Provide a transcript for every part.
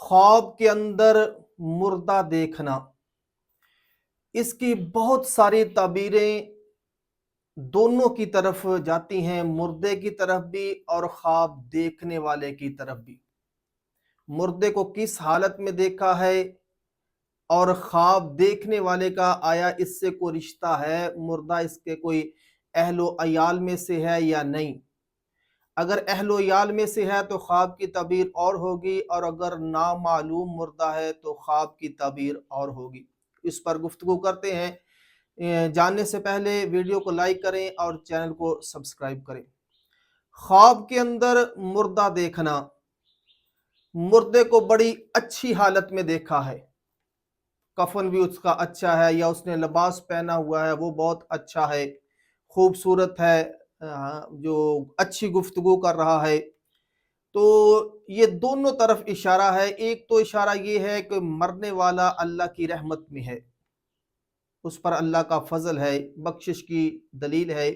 خواب کے اندر مردہ دیکھنا، اس کی بہت ساری تعبیریں دونوں کی طرف جاتی ہیں، مردے کی طرف بھی اور خواب دیکھنے والے کی طرف بھی۔ مردے کو کس حالت میں دیکھا ہے اور خواب دیکھنے والے کا آیا اس سے کوئی رشتہ ہے، مردہ اس کے کوئی اہل و عیال میں سے ہے یا نہیں۔ اگر اہل و عیال میں سے ہے تو خواب کی تعبیر اور ہوگی، اور اگر نامعلوم مردہ ہے تو خواب کی تعبیر اور ہوگی۔ اس پر گفتگو کرتے ہیں۔ جاننے سے پہلے ویڈیو کو لائک کریں اور چینل کو سبسکرائب کریں۔ خواب کے اندر مردہ دیکھنا، مردے کو بڑی اچھی حالت میں دیکھا ہے، کفن بھی اس کا اچھا ہے، یا اس نے لباس پہنا ہوا ہے وہ بہت اچھا ہے، خوبصورت ہے، جو اچھی گفتگو کر رہا ہے۔ تو یہ دونوں طرف اشارہ ہے۔ ایک تو اشارہ یہ ہے کہ مرنے والا اللہ کی رحمت میں ہے، اس پر اللہ کا فضل ہے، بخشش کی دلیل ہے۔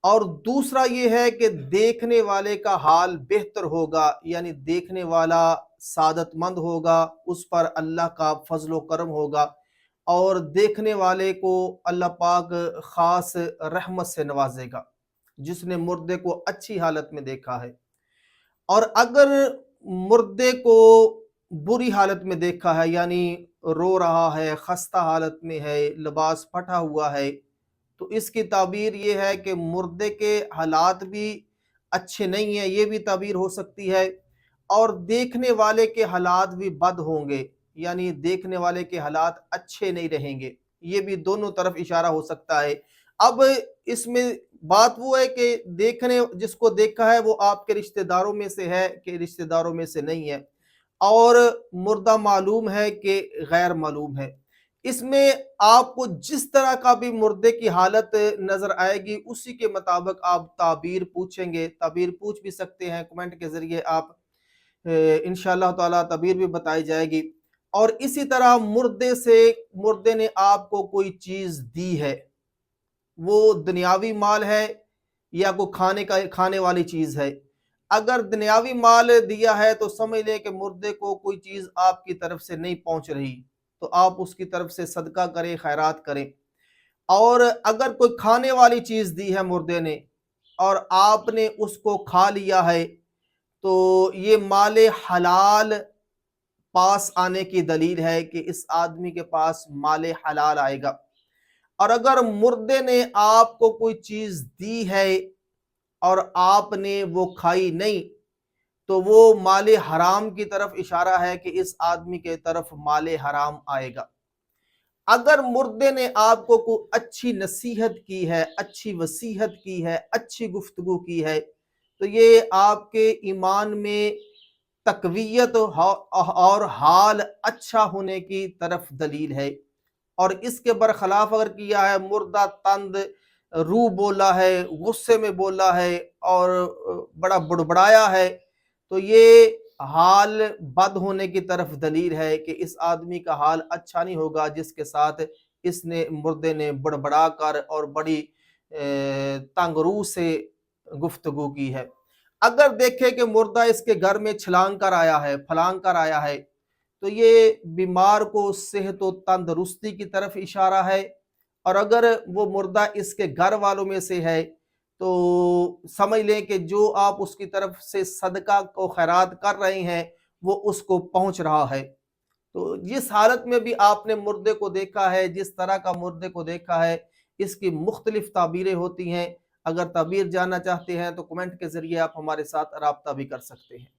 اور دوسرا یہ ہے کہ دیکھنے والے کا حال بہتر ہوگا، یعنی دیکھنے والا سعادت مند ہوگا، اس پر اللہ کا فضل و کرم ہوگا، اور دیکھنے والے کو اللہ پاک خاص رحمت سے نوازے گا، جس نے مردے کو اچھی حالت میں دیکھا ہے۔ اور اگر مردے کو بری حالت میں دیکھا ہے، یعنی رو رہا ہے، خستہ حالت میں ہے، لباس پھٹا ہوا ہے، تو اس کی تعبیر یہ ہے کہ مردے کے حالات بھی اچھے نہیں ہیں، یہ بھی تعبیر ہو سکتی ہے، اور دیکھنے والے کے حالات بھی بد ہوں گے، یعنی دیکھنے والے کے حالات اچھے نہیں رہیں گے، یہ بھی دونوں طرف اشارہ ہو سکتا ہے۔ اب اس میں بات وہ ہے کہ جس کو دیکھا ہے وہ آپ کے رشتہ داروں میں سے ہے کہ رشتہ داروں میں سے نہیں ہے، اور مردہ معلوم ہے کہ غیر معلوم ہے۔ اس میں آپ کو جس طرح کا بھی مردے کی حالت نظر آئے گی اسی کے مطابق آپ تعبیر پوچھیں گے، تعبیر پوچھ بھی سکتے ہیں، کمنٹ کے ذریعے آپ انشاءاللہ تعالی تعبیر بھی بتائی جائے گی۔ اور اسی طرح مردے نے آپ کو کوئی چیز دی ہے، وہ دنیاوی مال ہے یا کوئی کھانے والی چیز ہے۔ اگر دنیاوی مال دیا ہے تو سمجھ لیں کہ مردے کو کوئی چیز آپ کی طرف سے نہیں پہنچ رہی، تو آپ اس کی طرف سے صدقہ کریں، خیرات کریں۔ اور اگر کوئی کھانے والی چیز دی ہے مردے نے اور آپ نے اس کو کھا لیا ہے، تو یہ مال حلال پاس آنے کی دلیل ہے کہ اس آدمی کے پاس مال حلال آئے گا۔ اور اگر مردے نے آپ کو کوئی چیز دی ہے اور آپ نے وہ کھائی نہیں، تو وہ مال حرام کی طرف اشارہ ہے کہ اس آدمی کے طرف مال حرام آئے گا۔ اگر مردے نے آپ کو کوئی اچھی نصیحت کی ہے، اچھی وصیحت کی ہے، اچھی گفتگو کی ہے، تو یہ آپ کے ایمان میں تقویت اور حال اچھا ہونے کی طرف دلیل ہے۔ اور اس کے برخلاف اگر کیا ہے، مردہ تند روح بولا ہے، غصے میں بولا ہے اور بڑا بڑبڑایا ہے، تو یہ حال بد ہونے کی طرف دلیل ہے کہ اس آدمی کا حال اچھا نہیں ہوگا جس کے ساتھ مردے نے بڑبڑا کر اور بڑی تنگ روح سے گفتگو کی ہے۔ اگر دیکھے کہ مردہ اس کے گھر میں چھلانگ کر آیا ہے، پھلانگ کر آیا ہے، تو یہ بیمار کو صحت و تندرستی کی طرف اشارہ ہے۔ اور اگر وہ مردہ اس کے گھر والوں میں سے ہے تو سمجھ لیں کہ جو آپ اس کی طرف سے صدقہ کو خیرات کر رہے ہیں وہ اس کو پہنچ رہا ہے۔ تو جس حالت میں بھی آپ نے مردے کو دیکھا ہے، جس طرح کا مردے کو دیکھا ہے، اس کی مختلف تعبیریں ہوتی ہیں۔ اگر تعبیر جاننا چاہتے ہیں تو کمنٹ کے ذریعے آپ ہمارے ساتھ رابطہ بھی کر سکتے ہیں۔